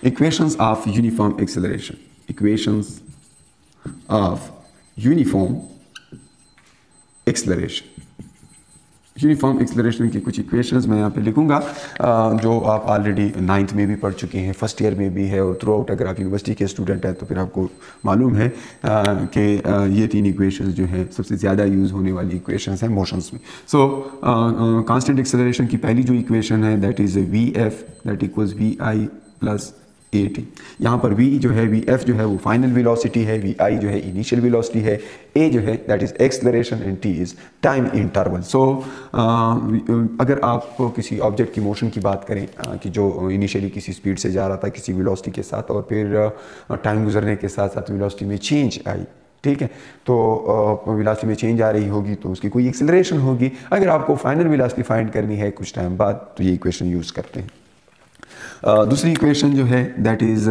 Equations of uniform acceleration, equations of uniform acceleration, uniform acceleration की कुछ equations मैं यहाँ पे लिखूंगा जो आप ऑलरेडी 9th में भी पढ़ चुके हैं, फर्स्ट ईयर में भी है, और थ्रू आउट अगर आप यूनिवर्सिटी के स्टूडेंट हैं तो फिर आपको मालूम है कि ये 3 इक्वेशंस जो हैं सबसे ज़्यादा यूज़ होने वाली इक्वेशंस हैं मोशंस में। सो कांस्टेंट एक्सेलरेशन की पहली जो इक्वेशन है that is V F that equals we I plus A T. यहाँ पर v जो है, वी एफ जो है वो फाइनल वेलोसिटी है, वी आई जो है इनिशियल वेलोसिटी है, ए जो है that is acceleration and T is time interval. So अगर आप किसी ऑब्जेक्ट की मोशन की बात करें कि जो इनिशियली किसी स्पीड से जा रहा था किसी वेलोसिटी के साथ, और फिर टाइम गुजरने के साथ साथ वेलोसिटी में चेंज आई, ठीक है, तो वेलोसिटी में चेंज आ रही होगी तो उसकी कोई एक्सेलरेशन होगी। अगर आपको फाइनल वेलोसिटी फाइंड करनी है कुछ टाइम बाद तो ये इक्वेशन यूज़ करते हैं। दूसरी इक्वेशन जो है दैट इज़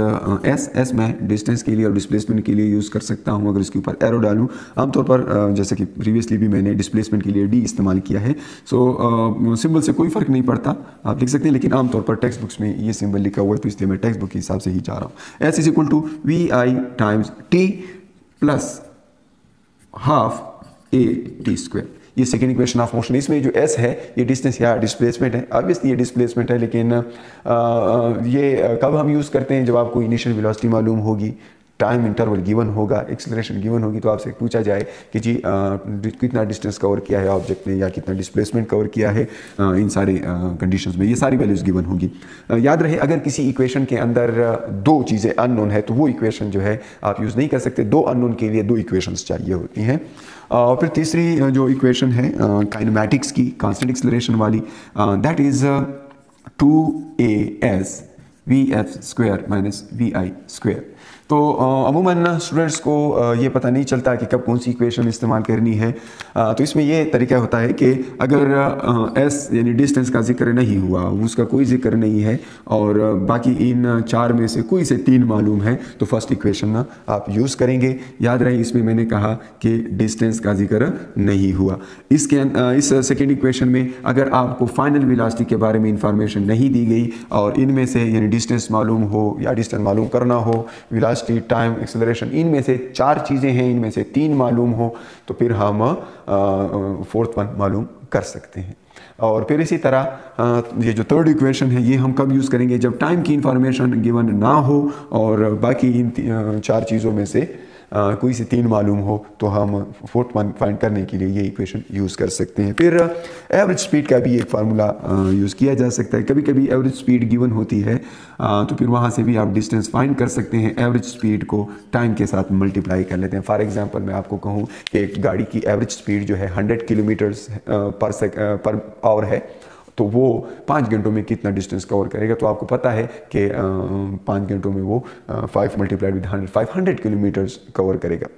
एस मैं डिस्टेंस के लिए और डिस्प्लेसमेंट के लिए यूज़ कर सकता हूँ अगर इसके ऊपर एरो डालूँ। आमतौर पर जैसे कि प्रीवियसली भी मैंने डिस्प्लेसमेंट के लिए डी इस्तेमाल किया है। सो सिंबल से कोई फ़र्क नहीं पड़ता, आप लिख सकते हैं, लेकिन आमतौर पर टेक्स्ट बुक्स में ये सिंबल लिखा हुआ है तो इसलिए मैं टेक्स्ट बुक के हिसाब से ही जा रहा हूँ। S is equal to V I times T plus half A T square. ये सेकेंड इक्वेशन ऑफ मोशन। इसमें जो एस है ये डिस्टेंस या डिस्प्लेसमेंट है, ऑब्वियसली ये डिस्प्लेसमेंट है, लेकिन ये कब हम यूज़ करते हैं, जब आपको इनिशियल वेलोसिटी मालूम होगी, टाइम इंटरवल गिवन होगा, एक्सेलरेशन गिवन होगी, तो आपसे पूछा जाए कि जी कितना डिस्टेंस कवर किया है ऑब्जेक्ट ने या कितना डिस्प्लेसमेंट कवर किया है, इन सारे कंडीशंस में ये सारी वैल्यूज़ गिवन होगी। याद रहे अगर किसी इक्वेशन के अंदर 2 चीज़ें अननोन है तो वो इक्वेशन जो है आप यूज़ नहीं कर सकते, 2 अननोन के लिए 2 इक्वेशंस चाहिए होती हैं। और फिर तीसरी जो इक्वेशन है काइनेमैटिक्स की, कांस्टेंट एक्सेलरेशन वाली, that is 2as V F square minus V I square. तो अमूमन स्टूडेंट्स को ये पता नहीं चलता कि कब कौन सी इक्वेशन इस्तेमाल करनी है। तो इसमें ये तरीका होता है कि अगर एस यानी डिस्टेंस का जिक्र नहीं हुआ, उसका कोई जिक्र नहीं है, और बाकी इन 4 में से कोई से 3 मालूम है तो फर्स्ट इक्वेशन आप यूज़ करेंगे। याद रहे इसमें मैंने कहा कि डिस्टेंस का जिक्र नहीं हुआ। इस सेकेंड इक्वेशन में अगर आपको फाइनल वेलोसिटी के बारे में इंफॉर्मेशन नहीं दी गई और इनमें से यानी डिस्टेंस मालूम हो या डिस्टेंस मालूम करना हो, वेलोसिटी, टाइम, एक्सेलरेशन, इनमें से 4 चीज़ें हैं, इनमें से 3 मालूम हो तो फिर हम 4th वन मालूम कर सकते हैं। और फिर इसी तरह ये जो थर्ड इक्वेशन है ये हम कब यूज़ करेंगे, जब टाइम की इंफॉर्मेशन गिवन ना हो और बाकी इन 4 चीज़ों में से कोई से 3 मालूम हो तो हम 4th वन फाइंड करने के लिए ये इक्वेशन यूज़ कर सकते हैं। फिर एवरेज स्पीड का भी एक फार्मूला यूज़ किया जा सकता है। कभी कभी एवरेज स्पीड गिवन होती है तो फिर वहाँ से भी आप डिस्टेंस फाइंड कर सकते हैं। एवरेज स्पीड को टाइम के साथ मल्टीप्लाई कर लेते हैं। फॉर एग्जांपल मैं आपको कहूँ कि एक गाड़ी की एवरेज स्पीड जो है 100 किलोमीटर्स पर आवर है, तो वो 5 घंटों में कितना डिस्टेंस कवर करेगा, तो आपको पता है कि 5 घंटों में वो 5 मल्टीप्लाइड विद 100 500 किलोमीटर्स कवर करेगा।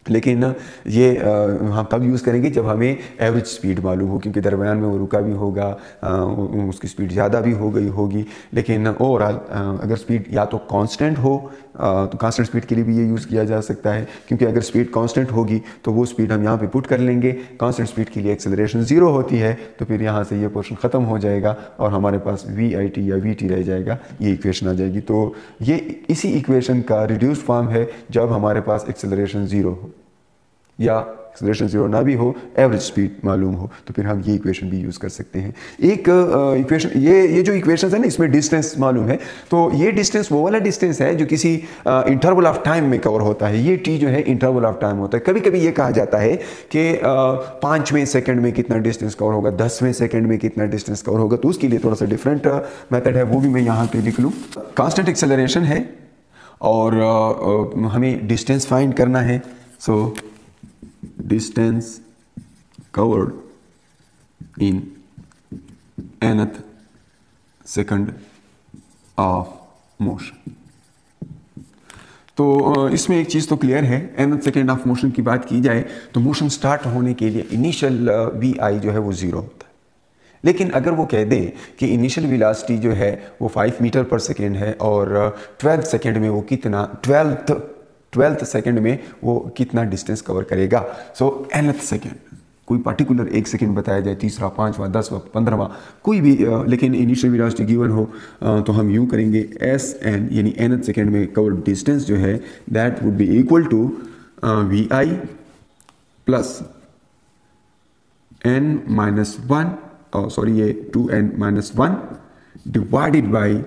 लेकिन ये हम तब यूज़ करेंगे जब हमें एवरेज स्पीड मालूम हो, क्योंकि दरमियान में वो रुका भी होगा, उसकी स्पीड ज़्यादा भी हो गई होगी। लेकिन ओवरऑल अगर स्पीड या तो कांस्टेंट हो तो कांस्टेंट स्पीड के लिए भी ये यूज़ किया जा सकता है, क्योंकि अगर स्पीड कांस्टेंट होगी तो वो स्पीड हम यहाँ पे पुट कर लेंगे। कांस्टेंट स्पीड के लिए एक्सेलरेशन 0 होती है तो फिर यहाँ से ये पोर्शन ख़त्म हो जाएगा और हमारे पास वी आई टी या वी टी रह जाएगा, ये इक्वेशन आ जाएगी। तो ये इसी इक्वेशन का रिड्यूस्ड फॉर्म है जब हमारे पास एक्सेलरेशन 0 हो या एक्सेलरेशन 0 ना भी हो, एवरेज स्पीड मालूम हो, तो फिर हम ये इक्वेशन भी यूज़ कर सकते हैं। एक इक्वेशन ये जो इक्वेशन है ना, इसमें डिस्टेंस मालूम है, तो ये डिस्टेंस वो वाला डिस्टेंस है जो किसी इंटरवल ऑफ टाइम में कवर होता है। ये टी जो है इंटरवल ऑफ टाइम होता है। कभी कभी ये कहा जाता है कि 5वें सेकंड में कितना डिस्टेंस कवर होगा, 10वें सेकंड में कितना डिस्टेंस कवर होगा, तो उसके लिए थोड़ा सा डिफरेंट मेथड है, वो भी मैं यहाँ पे लिख लूँ। कांस्टेंट एक्सेलरेशन है और हमें डिस्टेंस फाइंड करना है। सो distance covered in nth second of motion। तो इसमें एक चीज़ तो क्लियर है, nth सेकेंड ऑफ मोशन की बात की जाए तो मोशन स्टार्ट होने के लिए इनिशियल वी आई जो है वो 0 होता है। लेकिन अगर वो कह दे कि इनिशियल वेलोसिटी जो है वो 5 मीटर पर सेकेंड है और 12th सेकेंड में वो कितना 12th सेकंड में वो कितना डिस्टेंस कवर करेगा, सो nth सेकंड कोई पार्टिकुलर 1 सेकेंड बताया जाए, तीसरा, 5वां, 10वां, 15वां, कोई भी, लेकिन इनिशियल वेलोसिटी गिवन हो तो हम यूँ करेंगे एस एन यानी nth सेकेंड में कवर्ड डिस्टेंस जो है that would be equal to V I plus n minus one, sorry ये 2n minus one divided by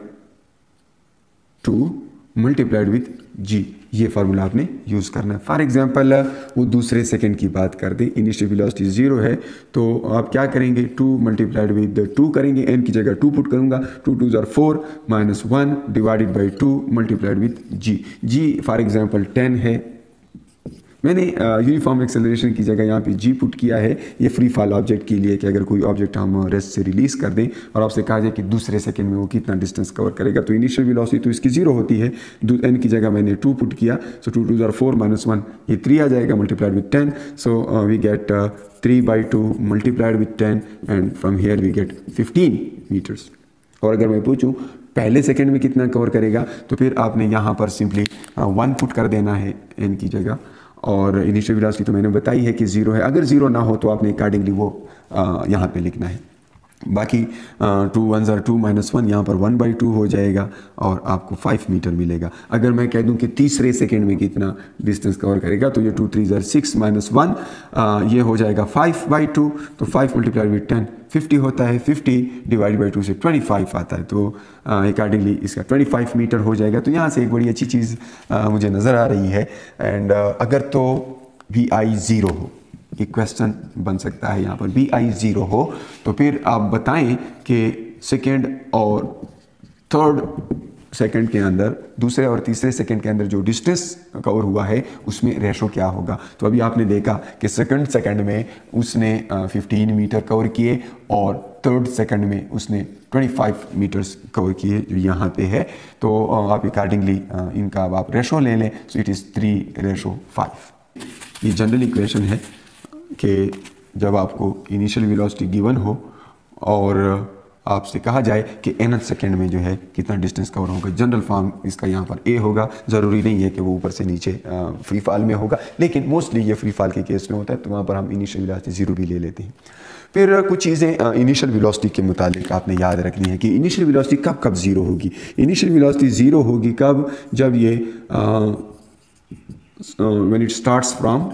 2 multiplied with g। ये फार्मूला आपने यूज़ करना है। फॉर एग्जांपल वो दूसरे सेकंड की बात कर दें, इनिशियल वेलोसिटी 0 है तो आप क्या करेंगे, 2 मल्टीप्लाइड विद 2 करेंगे, n की जगह 2 पुट करूंगा, 2 2 ज़ार 4 minus 1 divided by 2 multiplied with g for example 10 है। मैंने यूनिफॉर्म एक्सेलरेशन की जगह यहाँ पे g पुट किया है, ये फ्री फॉल ऑब्जेक्ट के लिए कि अगर कोई ऑब्जेक्ट हम रेस्ट से रिलीज कर दें और आपसे कहा जाए कि दूसरे सेकंड में वो कितना डिस्टेंस कवर करेगा, तो इनिशियल वेलोसिटी तो इसकी 0 होती है, n की जगह मैंने 2 पुट किया, सो 2 2 ज़ार 4 माइनस 1 ये 3 आ जाएगा multiplied with 10, so we get 3/2 multiplied with 10 and from here we get 15 metres. और अगर मैं पूछूं पहले सेकंड में कितना कवर करेगा, तो फिर आपने यहाँ पर सिंपली 1 पुट कर देना है n की जगह, और इनिशियल वेलोसिटी तो मैंने बताई है कि 0 है, अगर 0 ना हो तो आपने अकॉर्डिंगली वो यहाँ पे लिखना है। बाकी 2 1 ज़ार 2 माइनस 1 यहाँ पर 1/2 हो जाएगा और आपको 5 मीटर मिलेगा। अगर मैं कह दूं कि तीसरे सेकंड में कितना डिस्टेंस कवर करेगा, तो ये 2 3 ज़ार 6 माइनस 1 ये हो जाएगा 5/2, तो 5 मल्टीप्लाइड विथ 10 50 होता है, 50 डिवाइड बाई 2 से 25 आता है, तो अकॉर्डिंगली इसका 25 मीटर हो जाएगा। तो यहाँ से एक बड़ी अच्छी चीज़ मुझे नज़र आ रही है। एंड अगर तो वी आई 0 हो, एक क्वेश्चन बन सकता है यहाँ पर, वी आई 0 हो तो फिर आप बताएं कि सेकेंड और थर्ड सेकंड के अंदर, दूसरे और तीसरे सेकंड के अंदर जो डिस्टेंस कवर हुआ है उसमें रेशो क्या होगा। तो अभी आपने देखा कि सेकंड में उसने 15 मीटर कवर किए और थर्ड सेकंड में उसने 25 मीटर्स कवर किए जो यहाँ पे है। तो आप अकॉर्डिंगली इनका अब आप रेशो ले लें, सो इट इज़ 3:5। ये जनरल इक्वेशन है कि जब आपको इनिशियल वेलोसिटी गिवन हो और आपसे कहा जाए कि nth सेकंड में जो है कितना डिस्टेंस कवर होगा, जनरल फॉर्म इसका यहाँ पर a होगा। ज़रूरी नहीं है कि वो ऊपर से नीचे फ्री फॉल में होगा, लेकिन मोस्टली ये फ्री फॉल के केस में होता है, तो वहाँ पर हम इनिशियल वेलोसिटी 0 भी ले लेते हैं। फिर कुछ चीज़ें इनिशियल वेलोसिटी के मुतालिक आपने याद रखनी है कि इनिशियल वेलोसिटी कब 0 होगी। इनिशियल वेलोसिटी 0 होगी कब, जब ये when it starts from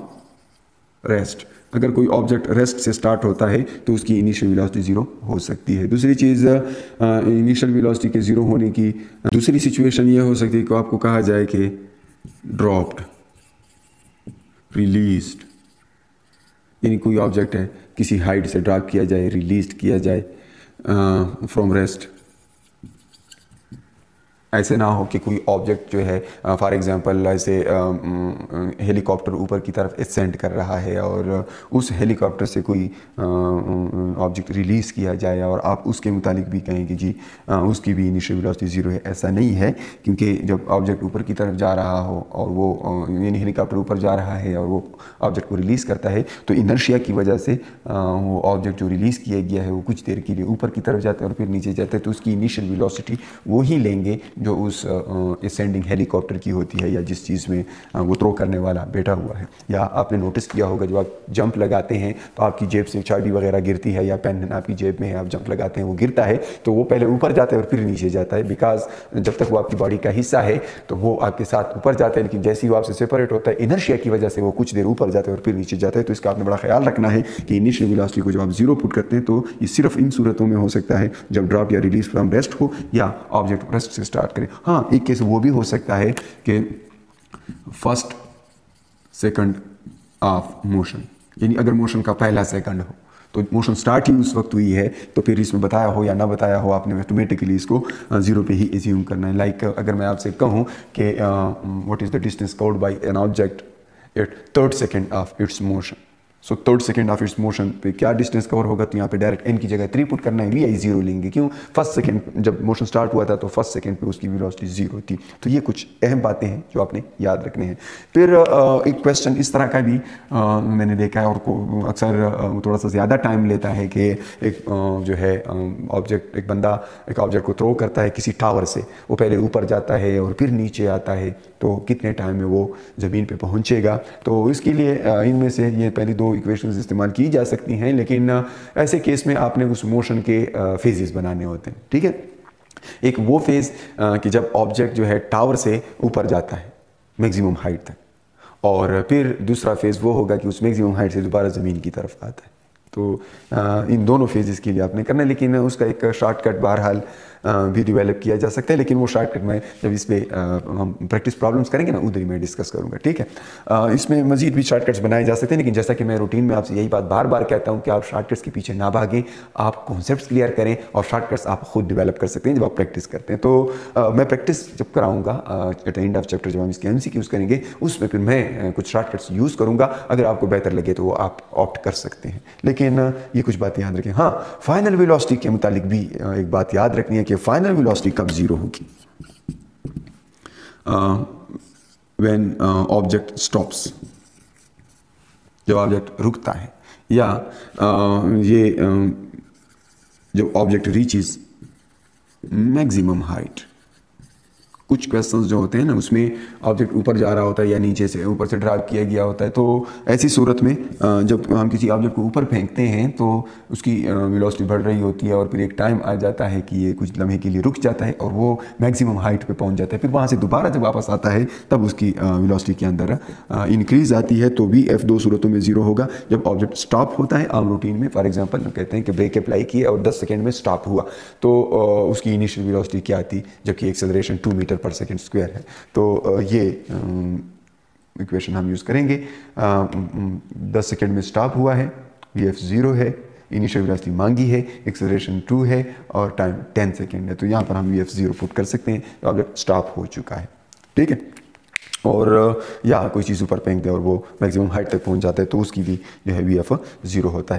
rest. अगर कोई ऑब्जेक्ट रेस्ट से स्टार्ट होता है तो उसकी इनिशियल वेलोसिटी 0 हो सकती है। दूसरी चीज़, इनिशियल वेलोसिटी के 0 होने की दूसरी सिचुएशन ये हो सकती है कि आपको कहा जाए कि ड्रॉप्ड, रिलीज्ड, यानी कोई ऑब्जेक्ट है किसी हाइट से ड्रॉप किया जाए, रिलीज किया जाए फ्रॉम रेस्ट। ऐसे ना हो कि कोई ऑब्जेक्ट जो है फॉर एग्जांपल ऐसे हेलीकॉप्टर ऊपर की तरफ असेंड कर रहा है और उस हेलीकॉप्टर से कोई ऑब्जेक्ट रिलीज़ किया जाए और आप उसके मुतालिक भी कहें कि जी उसकी भी इनिशियल वेलोसिटी 0 है। ऐसा नहीं है, क्योंकि जब ऑब्जेक्ट ऊपर की तरफ जा रहा हो और वो यानी हेलीकॉप्टर ऊपर जा रहा है और वो ऑब्जेक्ट को रिलीज़ करता है, तो इनर्शिया की वजह से वो ऑब्जेक्ट जो रिलीज़ किया गया है वो कुछ देर के लिए ऊपर की तरफ जाता है और फिर नीचे जाता है, तो उसकी इनिशियल वेलोसिटी वो ही लेंगे जो उस असेंडिंग हेलीकॉप्टर की होती है या जिस चीज़ में वो थ्रो करने वाला बैठा हुआ है। या आपने नोटिस किया होगा जब आप जंप लगाते हैं तो आपकी जेब से चाबी वगैरह गिरती है या पेन आपकी जेब में है, आप जंप लगाते हैं, वो गिरता है तो वो पहले ऊपर जाता है और फिर नीचे जाता है, बिकॉज जब तक वो आपकी बॉडी का हिस्सा है तो वो आपके साथ ऊपर जाता है, लेकिन जैसे ही वो आपसे सेपरेट होता है इनर्शिया की वजह से वो कुछ देर ऊपर जाता है और फिर नीचे जाता है। तो इसका आपने बड़ा ख्याल रखना है कि इनिशियल वेलोसिटी को जब आप 0 पुट करते हैं तो ये सिर्फ इन सूरतों में हो सकता है जब ड्रॉप या रिलीज फ्रॉम रेस्ट हो या ऑब्जेक्ट रेस्ट से स्टार्ट करे। हाँ, एक केस वो भी हो सकता है कि फर्स्ट सेकंड ऑफ मोशन, यानी अगर मोशन का पहला सेकंड हो तो मोशन स्टार्ट ही उस वक्त हुई है, तो फिर इसमें बताया हो या ना बताया हो आपने ऑटोमेटिकली इसको 0 पे ही एज्यूम करना है। लाइक अगर मैं आपसे कहूँ कि what is the distance covered by an object at third second of its motion, so third second of its motion पे क्या डिस्टेंस कवर होगा, तो यहाँ पे डायरेक्ट n की जगह 3 पुट करना है, वी आई 0 लेंगे। क्यों? फर्स्ट सेकंड जब मोशन स्टार्ट हुआ था तो फर्स्ट सेकंड पे उसकी वेलोसिटी 0 थी। तो ये कुछ अहम बातें हैं जो आपने याद रखने हैं। फिर एक क्वेश्चन इस तरह का भी मैंने देखा है और अक्सर थोड़ा सा ज़्यादा टाइम लेता है कि एक जो है ऑब्जेक्ट, एक बंदा एक ऑब्जेक्ट को थ्रो करता है किसी टावर से, वो पहले ऊपर जाता है और फिर नीचे आता है, तो कितने टाइम में वो ज़मीन पे पहुंचेगा। तो इसके लिए इनमें से ये पहली दो वो इक्वेशंस इस्तेमाल की जा सकती हैं, लेकिन ऐसे केस में आपने उस मोशन के फेजेस बनाने होते हैं। ठीक है, एक वो फेज कि जब ऑब्जेक्ट जो है टावर से ऊपर जाता है मैक्सिमम हाइट तक, और फिर दूसरा फेज़ वो होगा कि उस मैक्सिमम हाइट से दोबारा ज़मीन की तरफ आता है। तो इन दोनों फेजेस के लिए आपने करना है, लेकिन उसका एक शॉर्टकट बहरहाल भी डेवलप किया जा सकता है, लेकिन वो शॉर्टकट मैं जब इस पर हम प्रैक्टिस प्रॉब्लम्स करेंगे ना उधर ही मैं डिस्कस करूँगा। ठीक है, इसमें मजीद भी शॉर्टकट्स बनाए जा सकते हैं, लेकिन जैसा कि मैं रूटीन में आपसे यही बात बार बार कहता हूँ कि आप शॉर्टकट्स के पीछे ना भागें, आप कॉन्सेप्ट्स क्लियर करें और शॉर्टकट्स आप खुद डेवलप कर सकते हैं जब आप प्रैक्टिस करते हैं। तो मैं प्रैक्टिस जब कराऊँगा at the end of chapter, जब हम इसके MCQs करेंगे, उसमें फिर मैं कुछ शॉर्टकट्स यूज़ करूँगा। अगर आपको बेहतर लगे तो वो आप ऑप्ट कर सकते हैं, लेकिन ये कुछ बातें याद रखें। हाँ, फाइनल वेलोसिटी के मुतालिक भी एक बात याद रखनी है कि फाइनल वेलोसिटी कब जीरो होगी। व्हेन ऑब्जेक्ट स्टॉप्स, जब ऑब्जेक्ट रुकता है, या जब ऑब्जेक्ट रीचेस मैक्सिमम हाइट। कुछ क्वेश्चंस जो होते हैं ना उसमें ऑब्जेक्ट ऊपर जा रहा होता है या नीचे से ऊपर से ड्राइव किया गया होता है, तो ऐसी सूरत में जब हम किसी ऑब्जेक्ट को ऊपर फेंकते हैं तो उसकी वेलोसिटी बढ़ रही होती है, और फिर एक टाइम आ जाता है कि ये कुछ लम्हे के लिए रुक जाता है और वो मैक्सिमम हाइट पे पहुंच जाता है। फिर वहाँ से दोबारा जब वापस आता है तब उसकी वेलोसिटी के अंदर इंक्रीज आती है। तो भी F 2 सूरतों में ज़ीरो होगा। जब ऑब्जेक्ट स्टॉप होता है आम रूटीन में, फॉर एग्जाम्पल हम कहते हैं कि ब्रेक अप्लाई किया और 10 सेकेंड में स्टॉप हुआ, तो उसकी इनिशियल वेलोसिटी क्या आती, जबकि एक्सेलरेशन 2 मीटर पर सेकेंड स्क्वायर है। तो ये इक्वेशन हम यूज़ करेंगे। 10 सेकेंड में स्टॉप हुआ है, Vf 0 है, इनिशियल वेलोसिटी मांगी है, एक्सेलरेशन 2 है और टाइम 10 सेकेंड है। तो यहाँ पर हम Vf 0 पुट कर सकते हैं, तो ऑब्जेक्ट स्टॉप हो चुका है। ठीक है, और या कोई चीज़ ऊपर फेंक दे और वो मैक्सिमम हाइट तक पहुँच जाता है तो उसकी भी जो है Vf 0 होता है।